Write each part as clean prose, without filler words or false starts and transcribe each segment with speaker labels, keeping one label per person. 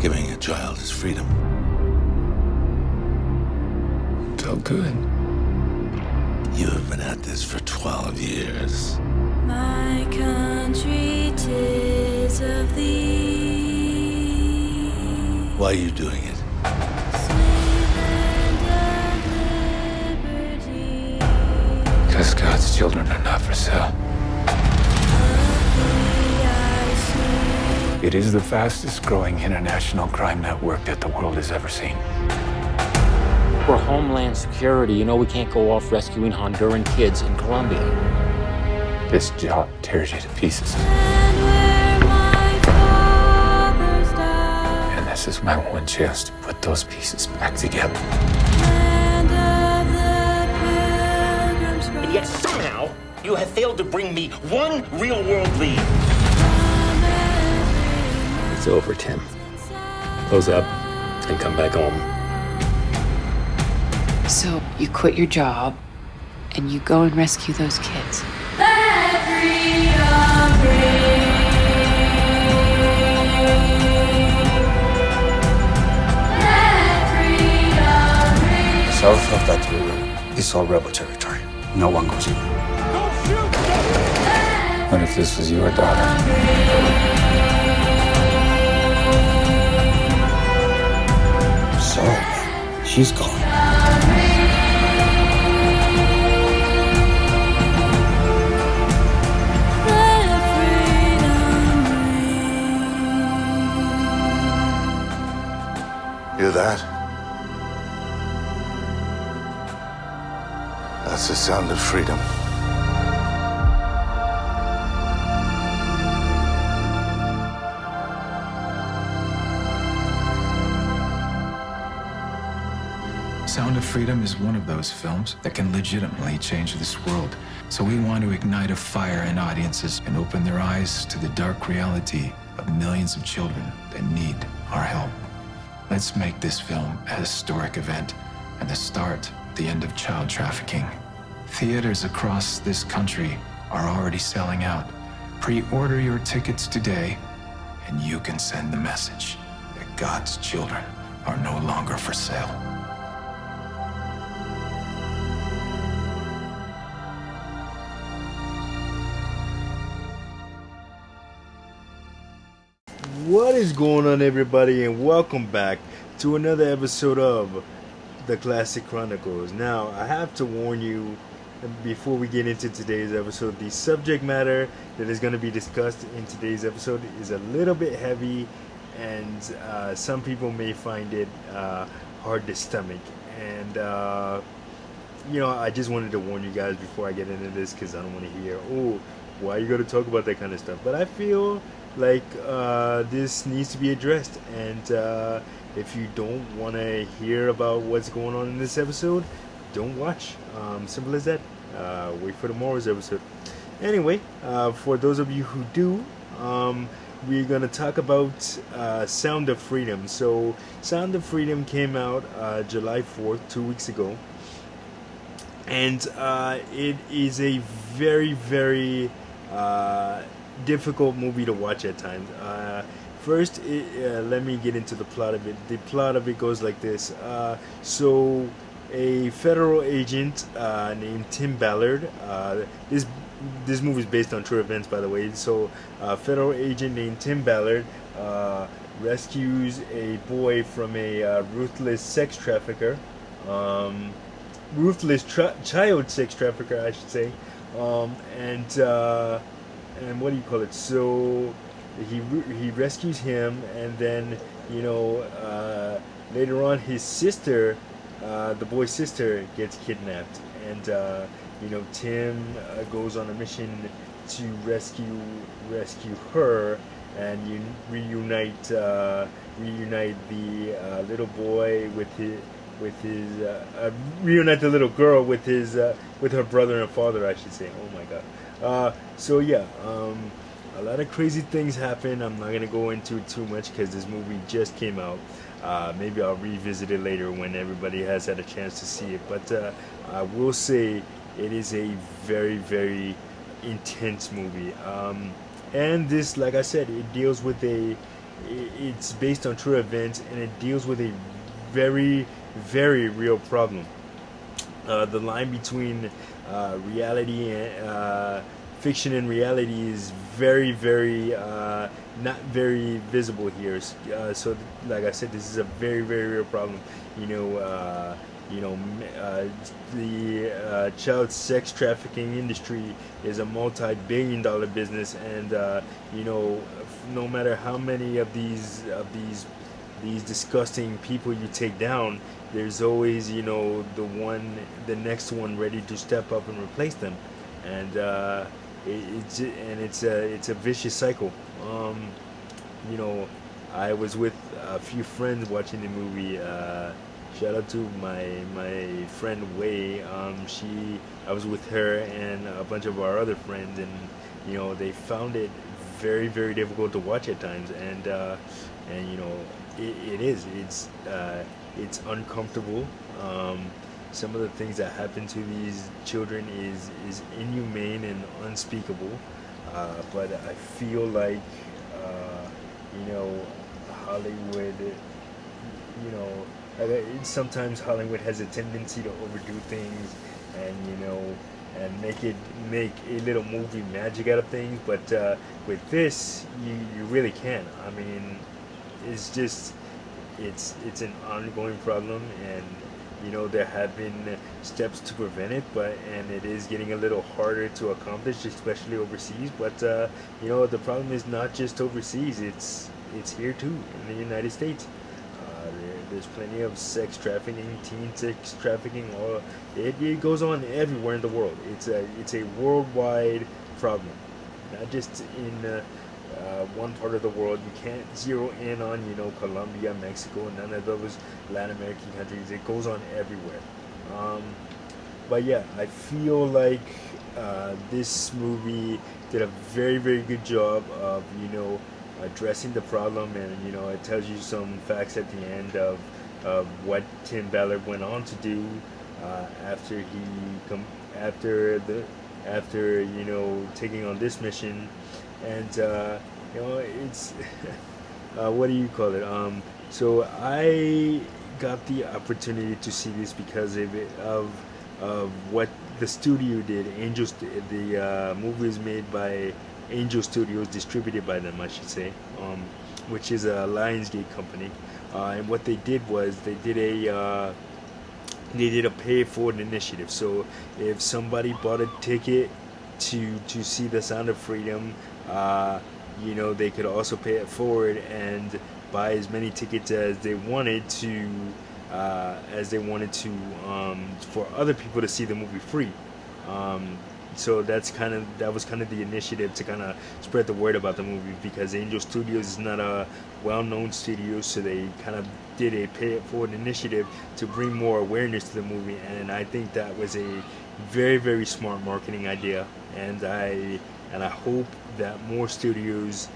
Speaker 1: Giving a child his freedom.
Speaker 2: Felt good.
Speaker 1: You have been at this for 12 years.
Speaker 3: My country 'tis of thee.
Speaker 1: Why are you doing it?
Speaker 3: Sweet land of liberty.
Speaker 2: Because God's children are not for sale. It is the fastest growing international crime network that the world has ever seen.
Speaker 4: For Homeland Security, you know we can't go off rescuing Honduran kids in Colombia.
Speaker 2: This job tears you to pieces.
Speaker 3: And where my fathers died.
Speaker 2: And this is my one chance to put those pieces back together.
Speaker 3: Land of the Pilgrim's
Speaker 5: And yet somehow you have failed to bring me one real-world lead.
Speaker 6: It's over, Tim. Close up and come back home.
Speaker 7: So you quit your job and you go and rescue those kids.
Speaker 3: Let freedom ring. Let freedom ring.
Speaker 8: South of that river is all rebel territory. No one goes in.
Speaker 2: What if this was your daughter?
Speaker 8: So, she's gone.
Speaker 1: Hear that? That's the sound of freedom.
Speaker 2: Sound of Freedom is one of those films that can legitimately change this world. So we want to ignite a fire in audiences and open their eyes to the dark reality of millions of children that need our help. Let's make this film a historic event and the start, the end of child trafficking. Theaters across this country are already selling out. Pre-order your tickets today, and you can send the message that God's children are no longer for sale.
Speaker 9: What is going on, everybody, and welcome back to another episode of the Klassic Chronicles. Now, I have to warn you before we get into today's episode, the subject matter that is going to be discussed in today's episode is a little bit heavy, and some people may find it hard to stomach. And I just wanted to warn you guys before I get into this, because I don't want to hear, oh, why are you going to talk about that kind of stuff? But I feel like this needs to be addressed, and if you don't want to hear about what's going on in this episode, don't watch. Simple as that. Wait for tomorrow's episode. Anyway, for those of you who do, we're gonna talk about Sound of Freedom. So Sound of Freedom came out July 4th, 2 weeks ago, and it is a very, very difficult movie to watch at times. First, let me get into the plot of it. The plot of it goes like this. So a federal agent named Tim Ballard, this movie is based on true events, by the way. So a federal agent named Tim Ballard rescues a boy from a ruthless sex trafficker, child sex trafficker, I should say, and what do you call it? So he rescues him, and then later on his sister, the boy's sister, gets kidnapped, and Tim goes on a mission to rescue her and reunite the little boy reunite the little girl with her brother and father, I should say. Oh my god. A lot of crazy things happen. I'm not gonna go into it too much because this movie just came out. Maybe I'll revisit it later when everybody has had a chance to see it. But I will say it is a very, very intense movie. And this, like I said, it deals with a it's based on true events, and it deals with a very, very real problem. The line between reality and fiction and reality is very, very not very visible here. So, like I said, this is a very, very real problem. You know, the child sex trafficking industry is a multi-billion-dollar business, and no matter how many of these disgusting people you take down, there's always the next one ready to step up and replace them, and it's a vicious cycle. I was with a few friends watching the movie. Shout out to my friend Wei. I was with her and a bunch of our other friends, and they found it very, very difficult to watch at times, and it's uncomfortable. Some of the things that happen to these children is inhumane and unspeakable. But I feel like Hollywood, sometimes Hollywood has a tendency to overdo things, and make a little movie magic out of things. But with this, you really can't. I mean, it's an ongoing problem, and there have been steps to prevent it, and it is getting a little harder to accomplish, especially overseas. But the problem is not just overseas; it's here too in the United States. There's plenty of sex trafficking, teen sex trafficking. It goes on everywhere in the world. It's a worldwide problem, not just in one part of the world. You can't zero in on Colombia, Mexico, and none of those Latin American countries. It goes on everywhere. But yeah, I feel like this movie did a very, very good job of addressing the problem, and it tells you some facts at the end of what Tim Ballard went on to do after taking on this mission. And it's what do you call it? So I got the opportunity to see this because of what the studio did. The movie is made by Angel Studios, distributed by them, I should say, which is a Lionsgate company. And what they did was they did a pay it forward initiative. So if somebody bought a ticket to see The Sound of Freedom, they could also pay it forward and buy as many tickets as they wanted to, for other people to see the movie free. So that was kind of the initiative to kind of spread the word about the movie, because Angel Studios is not a well-known studio, so they kind of did a pay it forward initiative to bring more awareness to the movie. And I think that was a very, very smart marketing idea, and I hope that more studios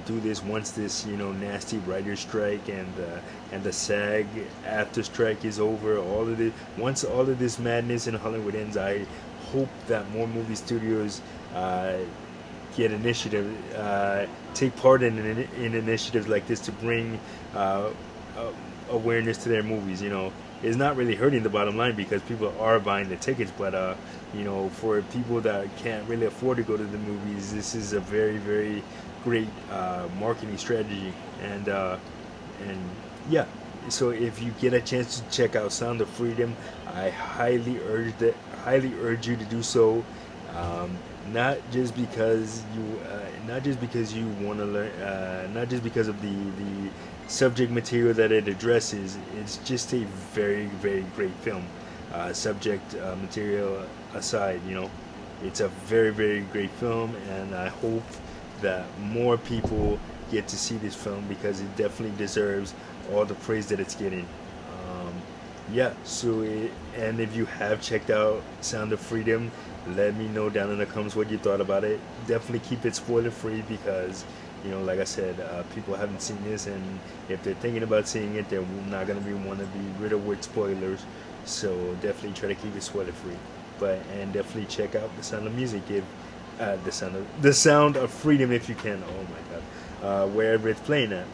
Speaker 9: do this once this nasty writer's strike and the SAG after strike is over. Once all of this madness in Hollywood ends, I hope that more movie studios get initiative, take part in initiatives like this to bring awareness to their movies. It's not really hurting the bottom line because people are buying the tickets, but for people that can't really afford to go to the movies, this is a very, very great marketing strategy. And yeah, so if you get a chance to check out Sound of Freedom, I highly urge you to do so. Not just because you want to learn, not just because of the subject material that it addresses. It's just a very, very great film. Subject material aside, it's a very, very great film, and I hope that more people get to see this film because it definitely deserves all the praise that it's getting. And if you have checked out Sound of Freedom, let me know down in the comments what you thought about it. Definitely keep it spoiler free because like I said, people haven't seen this, and if they're thinking about seeing it, they're not going to want to be riddled with spoilers. So definitely try to keep it spoiler free. And definitely check out The Sound of Music, the Sound of Freedom if you can. Oh my wherever it's playing at.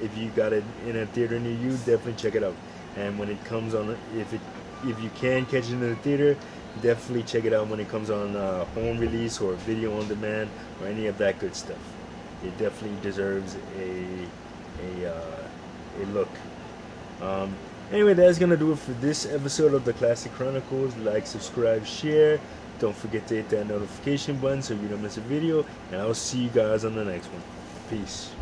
Speaker 9: If you got it in a theater near you, definitely check it out. And when it comes on, if you can catch it in the theater, definitely check it out when it comes on home release or video on demand or any of that good stuff. It definitely deserves a look. Anyway, that's gonna do it for this episode of the Classic Chronicles. Like, subscribe, share. Don't forget to hit that notification button so you don't miss a video. And I'll see you guys on the next one. Peace.